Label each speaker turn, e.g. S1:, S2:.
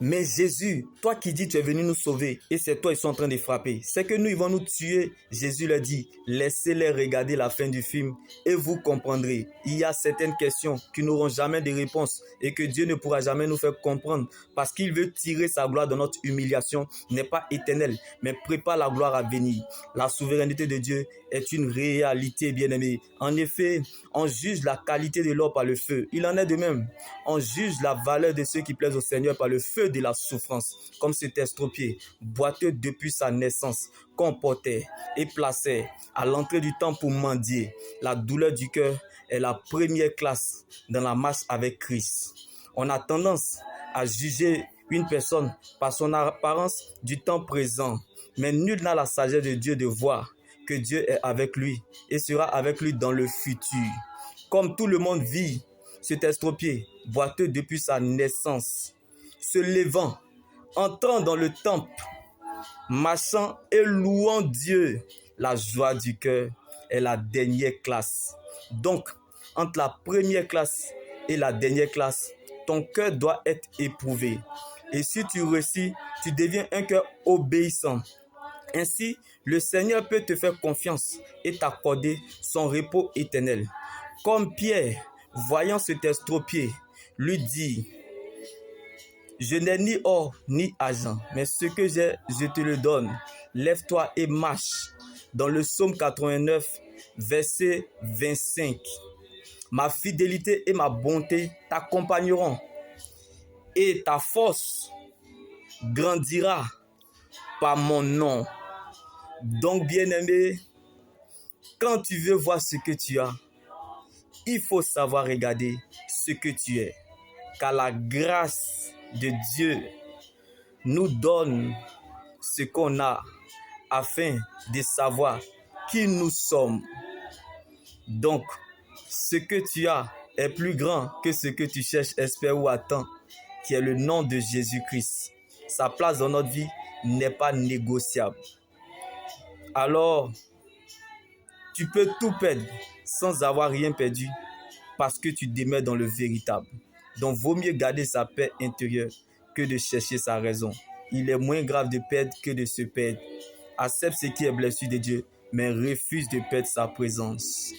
S1: Mais Jésus, toi qui dis tu es venu nous sauver et c'est toi ils sont en train de frapper, c'est que nous ils vont nous tuer. Jésus leur dit, laissez-les regarder la fin du film et vous comprendrez. Il y a certaines questions qui n'auront jamais de réponse et que Dieu ne pourra jamais nous faire comprendre parce qu'il veut tirer sa gloire de notre humiliation, n'est pas éternelle, mais prépare la gloire à venir. La souveraineté de Dieu est une réalité, bien-aimée. En effet, on juge la qualité de l'or par le feu. Il en est de même. On juge la valeur de ceux qui plaisent au Seigneur par le feu de la souffrance, comme cet estropié, boiteux depuis sa naissance, qu'on portait et plaçait à l'entrée du temple pour mendier. La douleur du cœur est la première classe dans la marche avec Christ. On a tendance à juger une personne par son apparence du temps présent, mais nul n'a la sagesse de Dieu de voir que Dieu est avec lui et sera avec lui dans le futur. Comme tout le monde vit cet estropié, boiteux depuis sa naissance, se levant, entrant dans le temple, marchant et louant Dieu. La joie du cœur est la dernière classe. Donc, entre la première classe et la dernière classe, ton cœur doit être éprouvé. Et si tu réussis, tu deviens un cœur obéissant. Ainsi, le Seigneur peut te faire confiance et t'accorder son repos éternel. Comme Pierre, voyant cet estropié, lui dit, je n'ai ni or ni argent, mais ce que j'ai, je te le donne. Lève-toi et marche. Dans le psaume 89, verset 25. Ma fidélité et ma bonté t'accompagneront, et ta force grandira par mon nom. Donc, bien-aimé, quand tu veux voir ce que tu as, il faut savoir regarder ce que tu es. Car la grâce de Dieu nous donne ce qu'on a afin de savoir qui nous sommes. Donc, ce que tu as est plus grand que ce que tu cherches, espères ou attends, qui est le nom de Jésus-Christ. Sa place dans notre vie n'est pas négociable. Alors, tu peux tout perdre sans avoir rien perdu parce que tu demeures dans le véritable. Donc, vaut mieux garder sa paix intérieure que de chercher sa raison. Il est moins grave de perdre que de se perdre. Accepte ce qui est blessure de Dieu, mais refuse de perdre sa présence.